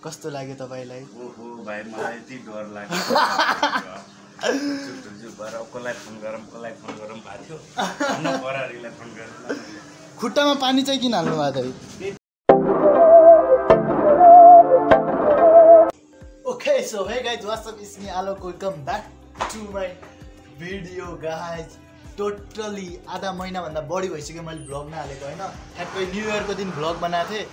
कस्तो लाग्यो तपाईलाई? ओहो भाइ मलाई यति डर लाग्यो कसलाई फोन गरौँ भएको थियो बरारीलाई फोन गरौँ खुट्टामा पानी चाहिँ किन हाल्नु भएको त? Okay so hey guys what's up it's me Alok welcome back to my video guys. Totally आधा महिनाभन्दा बढी भइसक्यो मैले भ्लग नहालेको होइन। ठ्याक्कै न्यु इयरको दिन भ्लग बनाएको थिएँ।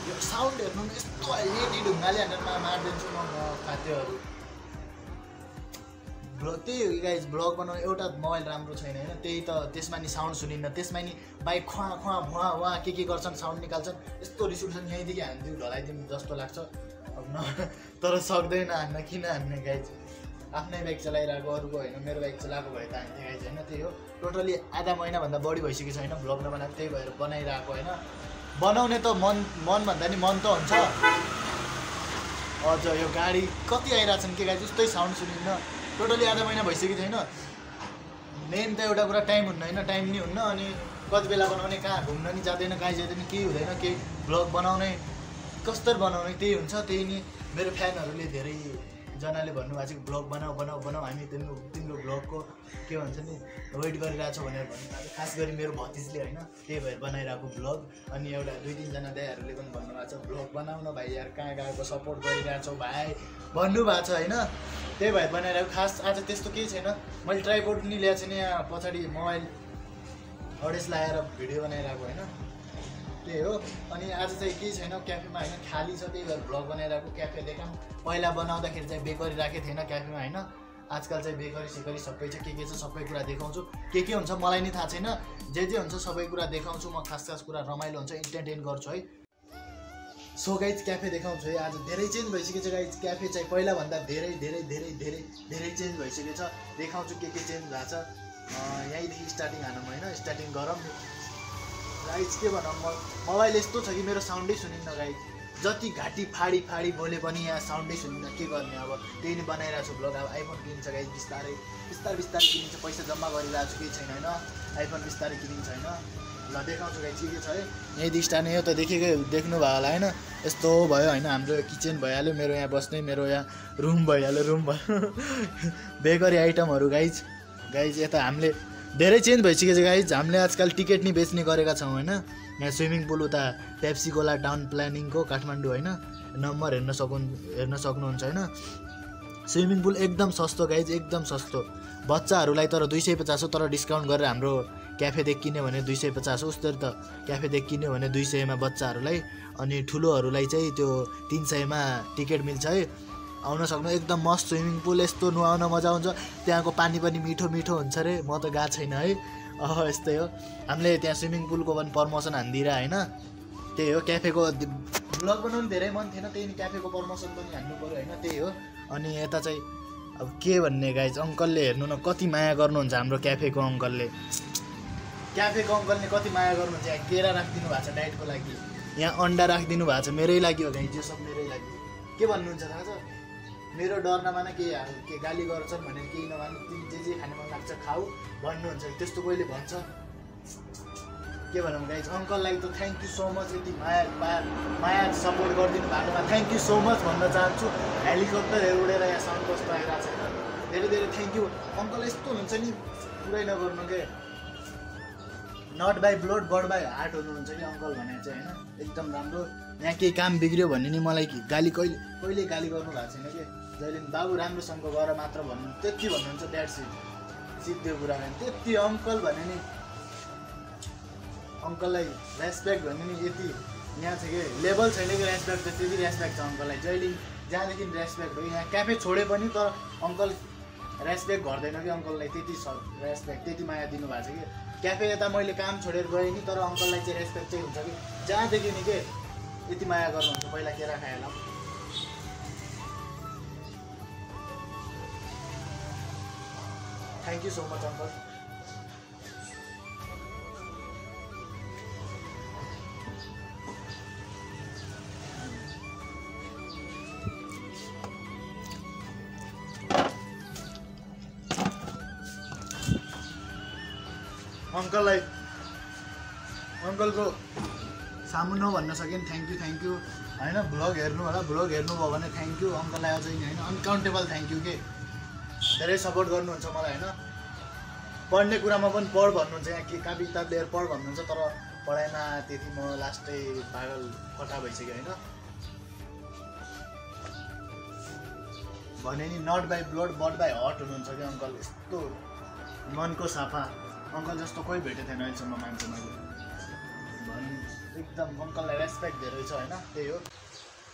यो साउन्ड हेर्नु यस्तो हेडी ढुङ्गाले हानेर मारिदिन्छु म खाद्यहरू। त्यही हो कि गाइज भ्लग बनाउने एउटा मोबाइल राम्रो छैन होइन, त्यही त त्यसमा नि साउन्ड सुनिन्न, त्यसमा नि बाइक खुवा खुवा भुवा वहाँ के गर्छन् साउन्ड निकाल्छन्। यस्तो रिस उठ्छन् यहीँदेखि हानिदिउँ ढलाइदिउँ जस्तो लाग्छ अब न, तर सक्दैन हान्न। किन हान्ने गाइज, आफ्नै बाइक चलाइरहेको अरूको होइन, मेरो बाइक चलाएको भए त हान्थेँ गाइज होइन। त्यही हो टोटली आधा महिनाभन्दा बढी भइसकेको छ होइन भ्लग नबनाएको, त्यही भएर बनाइरहेको होइन। बनाउने त मन भन्दा नि मन त हुन्छ। अझ यो गाडी कति आइरहेछन् के गाइज, उस्तै साउन्ड सुनिन्न। टोटली आधा महिना भइसकेको छैन। मेन त एउटा कुरा टाइम हुन्न होइन, टाइम नि हुन्न। अनि कति बेला बनाउने, कहाँ घुम्न नि जाँदैन, कहीँ जाँदैन, केही हुँदैन। केही भ्लग बनाउने कस्तरी बनाउने त्यही हुन्छ। त्यही नि मेरो फ्यानहरूले धेरैजनाले भन्नुभएको छ भ्लग बनाऊ हामी तिम्रो भ्लगको के भन्छ नि वेट गरिरहेछौँ भनेर भन्नुभएको। खास गरी मेरो भतिजले होइन, त्यही भएर बनाइरहेको भ्लग। अनि एउटा 2-3जना दाइहरूले पनि भन्नुभएको छ भ्लग बनाऊ न भाइ यार, कहाँ गएको सपोर्ट गरिरहेछौ भाइ भन्नुभएको छ होइन। त्यही भएर बनाइरहेको। खास आज त्यस्तो केही छैन, मैले ट्राइपोड पनि ल्याएको छैन, यहाँ पछाडि मोबाइल अडेस लगाएर भिडियो बनाइरहेको होइन, त्यही हो। अनि आज चाहिँ केही छैन, क्याफेमा होइन खाली छ, त्यही भएर भ्लग बनाइरहेको। क्याफे देखाऊँ, पहिला बनाउँदाखेरि चाहिँ बेकरी राखेको थिएन क्याफेमा होइन, आजकल चाहिँ बेकरी सेकरी सबै छ। के छ सबै कुरा देखाउँछु। के हुन्छ मलाई नि थाहा छैन, जे हुन्छ सबै कुरा देखाउँछु म। खास कुरा रमाइलो हुन्छ, इन्टरटेन गर्छु है। सो गाइज क्याफे देखाउँछु है। आज धेरै चेन्ज भइसकेको छ गाइज, क्याफे चाहिँ पहिलाभन्दा धेरै चेन्ज भइसकेको छ। देखाउँछु के चेन्ज भएको छ। यहीँदेखि स्टार्टिङ हानौँ होइन, स्टार्टिङ गरौँ गाइज। के भनौँ, मोबाइल यस्तो छ कि मेरो साउन्डै सुनिन्न गाइज। जति घाँटी फाडी बोले पनि यहाँ साउन्डै सुनिन्न। के गर्ने अब, त्यही नै बनाइरहेको छु भ्लग। अब आइफोन किनिन्छ गाइज, बिस्तारै किनिन्छ, पैसा जम्मा गरिरहेको छु, केही छैन होइन। आइफोन बिस्तारै किनिन्छ होइन। ल देखाउँछु गाइज के छ है। यहीँदेखि स्टार्ट यो त देख्नु भयो होला होइन। यस्तो भयो होइन, हाम्रो किचन भइहाल्यो, मेरो यहाँ बस्ने, मेरो यहाँ रुम भइहाल्यो, रुम भयो बेकरी आइटमहरू गाइज। यता हामीले धेरै चेन्ज भइसकेको छ गाइज। हामीले आजकल टिकट नि बेच्ने गरेका छौँ होइन। यहाँ स्विमिङ पुल उता पेप्सी कोला टाउन प्लानिङको काठमाडौँ होइन, नम्बर हेर्न सक्नुहुन्छ होइन। स्विमिङ पुल एकदम सस्तो गाइज, एकदम सस्तो। बच्चाहरूलाई तर 250 हो, तर डिस्काउन्ट गरेर हाम्रो क्याफेदेखि किन्यो भने 250 हो। उस्तै त क्याफेदेखि किन्यो भने 200मा बच्चाहरूलाई, अनि ठुलोहरूलाई चाहिँ त्यो 300मा टिकट मिल्छ है। आउन सक्नु, एकदम मस्त स्विमिङ पुल। यस्तो नुहाउन मजा आउँछ। त्यहाँको पानी पनि मिठो हुन्छ अरे, म त गएको छैन है। यस्तै हो, हामीले त्यहाँ स्विमिङ पुलको पनि प्रमोसन हानिदिएर होइन। त्यही हो, क्याफेको भ्लग बनाउनु धेरै मन थिएन, त्यही नि क्याफेको प्रमोसन पनि हान्नु पऱ्यो होइन। त्यही हो। अनि यता चाहिँ अब के भन्ने गाइज, अङ्कलले हेर्नु न कति माया गर्नुहुन्छ हाम्रो क्याफेको अङ्कलले कति माया गर्नुहुन्छ। यहाँ केरा राखिदिनु भएको छ डाइटको लागि, यहाँ अन्डा राखिदिनु भएको छ मेरै लागि हो गाइज, यो सब मेरै लागि। के भन्नुहुन्छ थाहा छ, मेरो डर नमान के गाली गर्छन् भनेर केही नमान्नु, तिमी जे खाने मन लाग्छ खाऊ भन्नुहुन्छ। त्यस्तो कोहीले भन्छ, के भनौँ गाइज। अङ्कललाई त थ्याङ्क यू सो मच, यति माया सपोर्ट गरिदिनु भएकोमा थ्याङ्क यू सो मच भन्न चाहन्छु। हेलिकप्टरहरू उडेर यहाँ साउन्ड कस्तो आइरहेको छ होइन, धेरै थ्याङ्क यू अङ्कल। यस्तो हुन्छ नि पुरै नगर्नु के, not by blood but by heart हुनुहुन्छ कि अङ्कल भनेर चाहिँ होइन, एकदम राम्रो। यहाँ केही काम बिग्रियो भने नि मलाई गाली कहिले गाली गर्नु भएको छैन कि, जहिले पनि बाबु राम्रोसँग गर मात्र भन्नु, त्यति भन्नुहुन्छ। द्याट्स इट, सिद्धो कुरा भने त्यति। अङ्कल भने नि, अङ्कललाई रेस्पेक्ट भन्ने नि यति यहाँ छ कि लेभल छैन कि रेस्पेक्ट, त्यति रेस्पेक्ट छ अङ्कललाई। जहिले जहाँदेखि रेस्पेक्ट हो। यहाँ क्याफे छोडे पनि तर अङ्कल रेस्पेक्ट गर्दैन कि, अङ्कललाई त्यति छ रेस्पेक्ट, त्यति माया दिनुभएको छ कि। क्याफे यता मैले काम छोडेर गएँ नि, तर अङ्कललाई चाहिँ रेस्पेक्ट चाहिँ हुन्छ कि, जहाँदेखि नि के यति माया गर्नुहुन्छ। पहिला केरा खाएला, thank you so much uncle. अङ्कललाई अङ्कलको सामुन्नु भन्न सक्यो नि थ्याङ्क यू होइन भ्लग हेर्नु होला भ्लग हेर्नुभयो भने थ्याङ्क यू अङ्कललाई अझै नि होइन अनकाउन्टेबल थ्याङ्क यू के धेरै सपोर्ट गर्नुहुन्छ मलाई होइन पढ्ने कुरामा पनि पढ भन्नुहुन्छ यहाँ किताब लिएर पढ भन्नुहुन्छ तर पढाइमा त्यति म लास्टै पागल फटा भइसक्यो होइन भने नि not by blood but by heart हुनुहुन्छ कि अङ्कल यस्तो मनको साफा अङ्कल जस्तो कोही भेटेको थिएन अहिलेसम्म मान्छे मैले एकदम अङ्कललाई रेस्पेक्ट धेरै छ होइन त्यही हो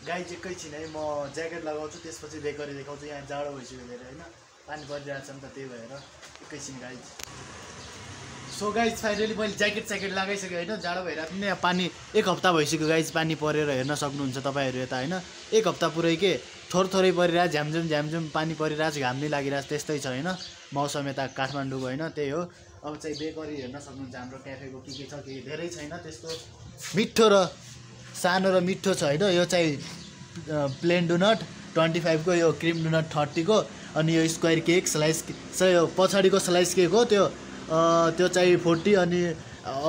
गाई चाहिँ एकैछिन है म ज्याकेट लगाउँछु त्यसपछि बेकरी देखाउँछु यहाँ जाडो भइसक्यो धेरै होइन पानी परिरहेको छ नि त त्यही भएर एकैछिन गाई सो गाइज फाइनली मैले ज्याकेट लगाइसकेँ होइन जाडो भइरहेको थियो नि पानी एक हप्ता भइसक्यो गाइज पानी परेर हेर्न सक्नुहुन्छ तपाईँहरू यता होइन एक हप्ता पुरै के थोरै परिरहेको झ्यामझुम पानी परिरहेको छ घाम नै लागिरहेको छ त्यस्तै छ होइन मौसम यता काठमाडौँको होइन त्यही हो अब चाहिँ बेकरी हेर्न सक्नुहुन्छ हाम्रो क्याफेको के छ के धेरै छैन त्यस्तो मिठो र सानो र मिठो छ होइन यो चाहिँ प्लेन डोनट 25 को यो क्रिम डोनट 30 को अनि यो स्क्वायर केक स्लाइस यो पछाडिको स्लाइस केक हो त्यो चाहिँ 40 अनि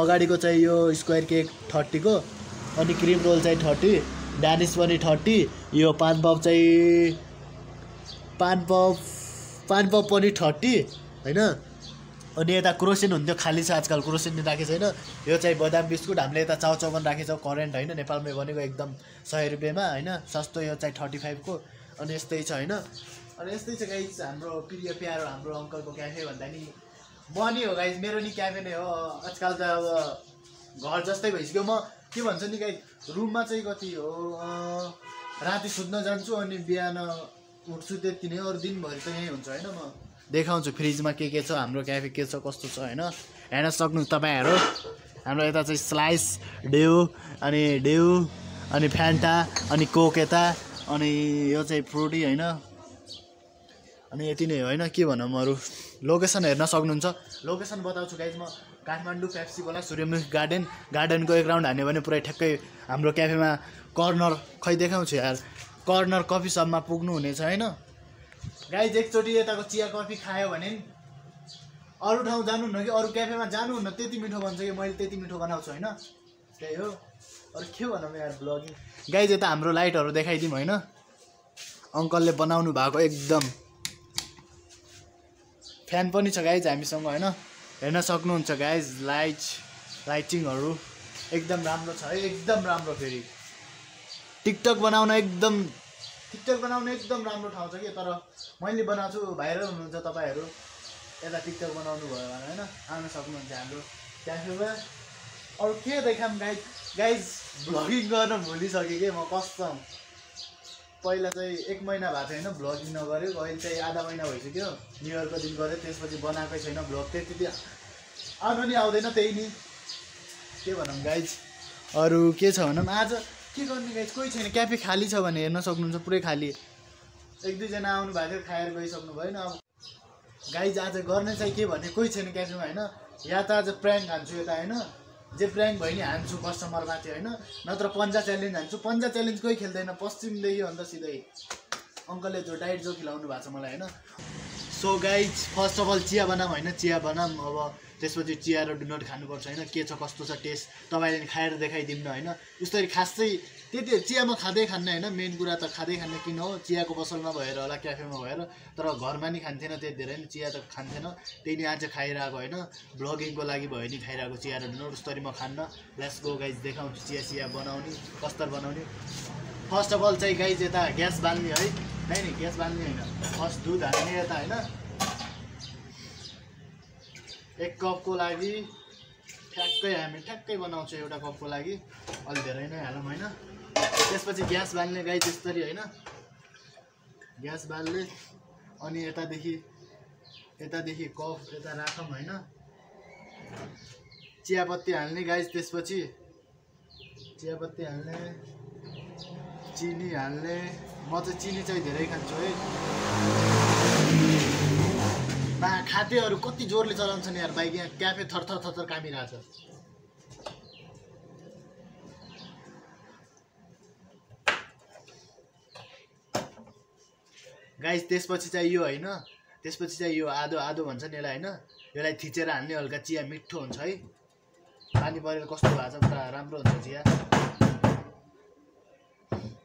अगाडिको चाहिँ यो स्क्वायर केक 30 को अनि क्रिम रोल चाहिँ 30 डानिस पनि 30 यो पान पप पनि 30 होइन अनि यता क्रोसिन हुन्थ्यो खाली छ आजकल क्रोसिन राखेको छैन यो चाहिँ बदाम बिस्कुट हामीले यता चाउचाउ पनि राखेको छौँ करेन्ट होइन नेपालमै बनेको एकदम 100 रुपियाँमा होइन सस्तो यो चाहिँ 35 को अनि यस्तै छ होइन अनि यस्तै छ गाइज हाम्रो प्रिय प्यारो हाम्रो अङ्कलको क्याफे भन्दा नि म नि हो गाइज मेरो नि क्याफे नै हो आजकल त अब घर जस्तै भइसक्यो म के भन्छु नि गाइज रुममा चाहिँ कति हो राति सुत्न जान्छु अनि बिहान उठ्छु त्यति नै अरू दिनभरि त यहीँ हुन्छ होइन म देखाउँछु फ्रिजमा के छ हाम्रो क्याफे के छ कस्तो छ होइन हेर्न सक्नु तपाईँहरू हाम्रो यता चाहिँ स्लाइस ड्यू अनि फ्यान्टा अनि कोक यता अनि यो चाहिँ फ्रुटी होइन अनि यति नै हो होइन के भनौँ अरू लोकेसन हेर्न सक्नुहुन्छ लोकेसन बताउँछु गाइज म काठमाडौँ पेप्सीकोला सूर्यमुखी गार्डनको एक राउन्ड हान्यो भने पुरै ठ्याक्कै हाम्रो क्याफेमा कर्नर खै देखाउँछु यार कर्नर कफी सपमा पुग्नु हुनेछ होइन गाइज एकचोटि यताको चिया कफी खायो भने अरू ठाउँ जानुहुन्न कि अरू क्याफेमा जानुहुन्न त्यति मिठो बन्छ कि मैले त्यति मिठो बनाउँछु होइन त्यही हो अरू के भनौँ यार ब्लगिङ गाइज यता हाम्रो लाइटहरू देखाइदिउँ होइन अङ्कलले बनाउनु भएको एकदम फ्यान पनि छ गाइज हामीसँग होइन हेर्न सक्नुहुन्छ गाइज लाइटिङहरू एकदम राम्रो छ है एकदम राम्रो फेरि टिकटक बनाउन एकदम राम्रो ठाउँ छ कि तर मैले बनाउँछु भाइरल हुनुहुन्छ तपाईँहरू यता टिकटक बनाउनु भयो भने होइन आउन सक्नुहुन्छ हाम्रो क्याफेमा अरू के देखाऊँ गाइज भ्लगिङ गर्न भुलिसकेँ कि म कसम पहिला चाहिँ 1 महिना भएको थियो होइन भ्लगिङ नगरेको अहिले चाहिँ आधा महिना भइसक्यो न्यु इयरको दिन गऱ्यो त्यसपछि बनाएकै छैन भ्लग त्यति आउनु नि आउँदैन त्यही नि के भनौँ गाइज अरू के छ भनौँ आज के गर्ने गाइज कोही छैन क्याफे खाली छ भने हेर्न सक्नुहुन्छ पुरै खाली 1-2 जना आउनु भएको थियो खाएर गइसक्नु भयो नि अब गाइज आज गर्ने चाहिँ के भने कोही छैन क्याफेमा होइन या त आज प्र्याङ्क हान्छु यता होइन जे प्र्याङ्क भयो नि हान्छु कस्टमरमाथि होइन नत्र पन्जा च्यालेन्ज हान्छु पन्जा च्यालेन्ज कोही खेल्दैन पश्चिमदेखि अन्त सिधै अङ्कलले जो डाइट जो खिलाउनु भएको छ मलाई होइन so guys first of all चिया बनाऊँ होइन चिया बनाऊँ अब त्यसपछि चिया र डोनट खानुपर्छ होइन के छ कस्तो छ टेस्ट तपाईँले खाएर देखाइदिनु होइन यसरी खासै त्यति चिया म खाँदै खान्न होइन मेन कुरा त खाँदै खान्न किन हो चियाको पसलमा भएर होला क्याफेमा भएर तर घरमा नि खान्थेन त्यति धेरै नि चिया त खान्थेन त्यही नि आज खाइरहेको होइन ब्लगिङको लागि भयो नि खाइरहेको चिया र डोनट उस्तरी म खान्न लेट्स गो गाइज देखाउँछु चिया बनाउने कस्तर बनाउने फर्स्ट अफ अल चाहिँ गाइज यता ग्यास बाल्ने है नि ग्यास बाल्ने होइन फर्स्ट दुध हाल्ने यता होइन 1 कपको लागि हामी ठ्याक्कै बनाउँछौँ एउटा कपको लागि अलि धेरै नै हालौँ होइन त्यसपछि ग्यास बाल्ने गाई त्यसरी होइन ग्यास बाल्ने अनि यतादेखि कप यता राखौँ होइन चियापत्ती हाल्ने गाई त्यसपछि चियापत्ती हाल्ने चिनी हाल्ने म चाहिँ चिनी चाहिँ धेरै खान्छु है खातेहरू कति जोरले चलाउँछन् यार बाइक यहाँ क्याफे थरथर कामिरहेछ गाइस त्यसपछि चाहिँ यो होइन त्यसपछि चाहिँ यो आदो भन्छ नि यसलाई होइन यसलाई थिचेर हाल्ने हल्का चिया मिठो हुन्छ है पानी परेर कस्तो भएको छ पुरा राम्रो हुन्छ चिया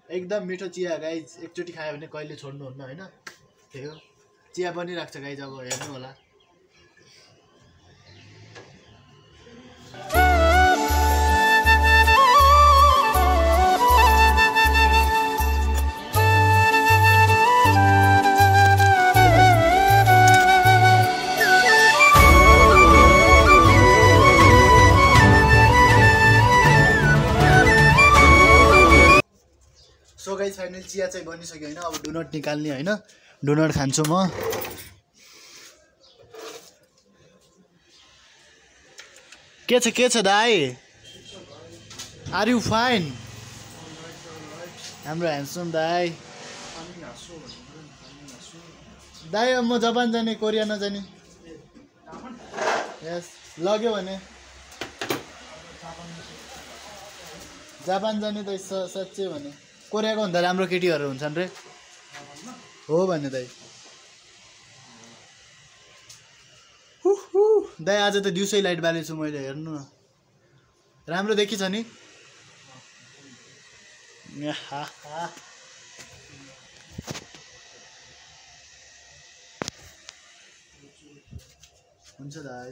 एकदम मिठो चिया गाइज, एकचोटि खायो भने कहिले छोड्नुहुन्न होइन। त्यही हो, चिया बनिरहेको छ गाइज, अब हेर्नु होला। सो गाइज फाइनल चिया चाहिँ बनिसक्यो होइन। अब डोनट निकाल्ने होइन, डोनट खान्छु म। के छ दाइ? Are you fine? हाम्रो ह्यान्डसम दाइ। दाइ अब म जापान जाने, कोरिया नजाने। यस लग्यो भने जापान जाने त साँच्चै भने। कोरियाको भन्दा राम्रो केटीहरू हुन्छन् रे। हो भने दाइ। दाइ आज त दिउँसै लाइट बालेछु मैले, हेर्नु न राम्रो देखिछ नि। हुन्छ दाइ।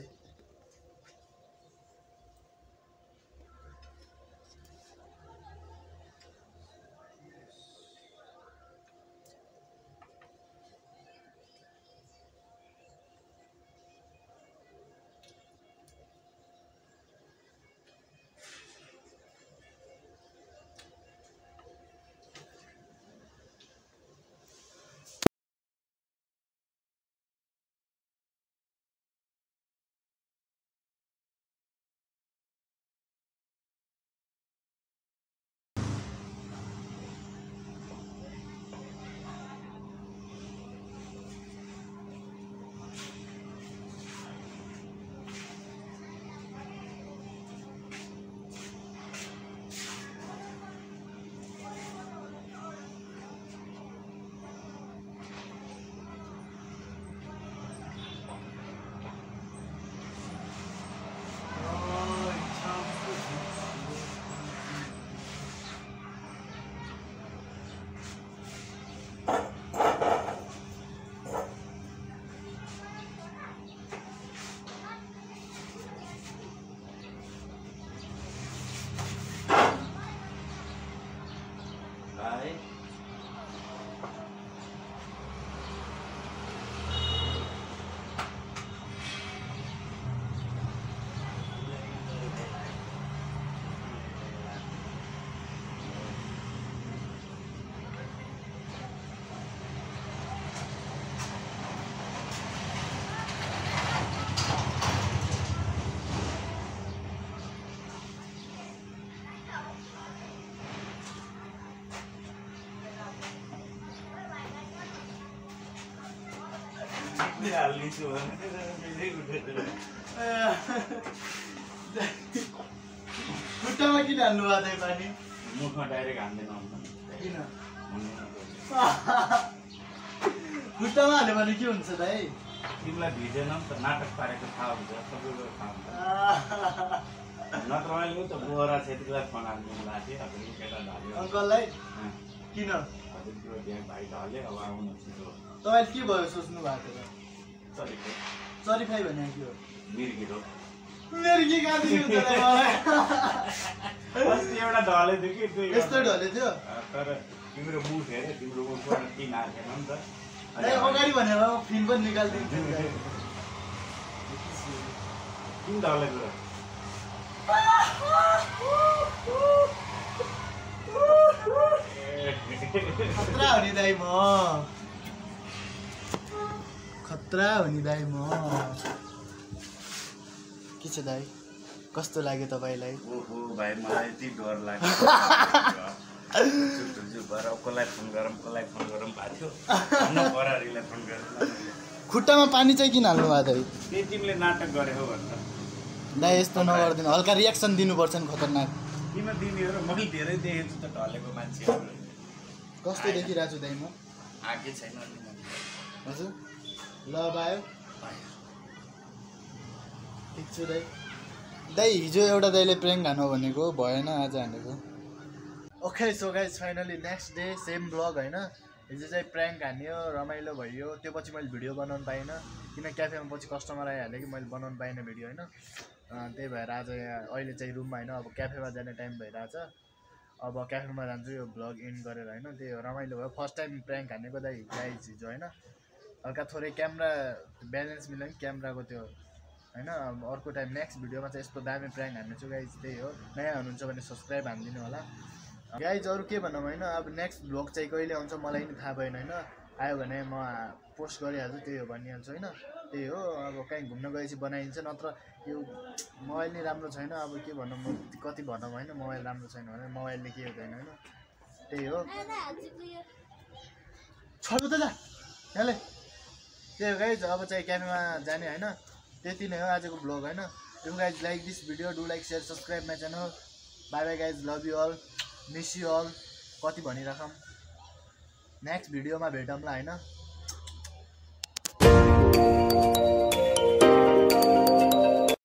खुट्टामा किन हाल्नु भएको थियो पानी? मुखमा डाइरेक्ट हान्दैन किन? खुट्टामा हाल्यो भने के हुन्छ दाइ? तिमीलाई भिजेन नि त, नाटक पारेको थाहा हुन्छ, सबैको थाहा हुन्छ। नत्र मैले त बोरा छेत्रीलाई फोन हाल्नु लाग्थेँ, अब केटा ढल्यो। अङ्कललाई किन? हजुर त्यो भाइ ढल्यो, अब आउनु छिटो। तपाईँले के भयो सोच्नु भएको थियो? चरीको चरीफाई भने के हो? मिर्गी हो। मिर्गी कहाँ दिनु त मलाई? अस्ति एउटा ढले थियो कि त्यो यस्तो ढले थियो? तर तिम्रो मुख हेरे, तिम्रो मुखबाट किन हालेन नि त। अगाडि भनेर फिल्म पनि निकालिदिन्छु। किन ढलेको? खतरा हो नि दाइ म, खतरा हो नि दाइ म। के छ दाइ, कस्तो लाग्यो तपाईँलाई? ओहो भाइ मलाई यति डर लाग्यो। कसलाई फोन गरौँ कसलाई फोन गरौँ भएको थियो। करारीलाई फोन गरौँ। खुट्टामा पानी चाहिँ किन हाल्नु भएको दाइ? त्यही तिमीले नाटक गरेको भन्छ दाइ। यस्तो नगरिदिनु, हल्का रियाक्सन दिनुपर्छ नि। खतरनाक किन दिने हो र? मैले धेरै देखेको छु त ढलेको मान्छेहरू। कस्तो देखिरहेको छु दाइ म? आएकै छैन हजुर। ल भयो, ठिक छु दाइ। दाइ हिजो एउटा दाइले प्र्याङ्क हानु भनेको भएन, आज हानेको। Okay so guys finally next day same blog होइन हिजो चाहिँ प्र्याङ्क हान्यो रमाइलो भयो त्यो पछि मैले भिडियो बनाउनु पाइनँ किन क्याफेमा पछि कस्टमर आइहाल्यो कि मैले बनाउनु पाइनँ भिडियो होइन त्यही भएर आज यहाँ अहिले चाहिँ रुममा होइन अब क्याफेमा जाने टाइम भइरहेछ अब क्याफेमा जान्छु यो ब्लग इन्ड गरेर होइन त्यही हो रमाइलो भयो फर्स्ट टाइम प्र्याङ्क हानेको गाइज हिजो होइन हल्का थोरै क्यामेरा ब्यालेन्स मिल्यो नि क्यामेराको त्यो होइन अब अर्को टाइम नेक्स्ट भिडियोमा चाहिँ यस्तो दामी प्र्याङ्क हान्नेछु गाइज त्यही हो नयाँ हुनुहुन्छ भने सब्सक्राइब हानिदिनु होला गाइज अरू के भनौँ होइन अब नेक्स्ट भ्लग चाहिँ कहिले आउँछ मलाई पनि थाहा भएन होइन आयो भने म पोस्ट गरिहाल्छु त्यही हो भनिहाल्छु होइन त्यही हो अब कहीँ घुम्न गएपछि बनाइन्छ नत्र यो मोबाइल नै राम्रो छैन अब के भनौँ म कति भनौँ होइन मोबाइल राम्रो छैन भने मोबाइलले के हुँदैन होइन त्यही हो छोड्नु त यहाँले त्यही हो गाइज अब चाहिँ क्याफेमा जाने होइन त्यति नै हो आजको ब्लग होइन you guys like this video do like share subscribe my channel bye bye guys love you all miss you all कति भनिराखौँ नेक्स्ट भिडियोमा भेटौँला होइन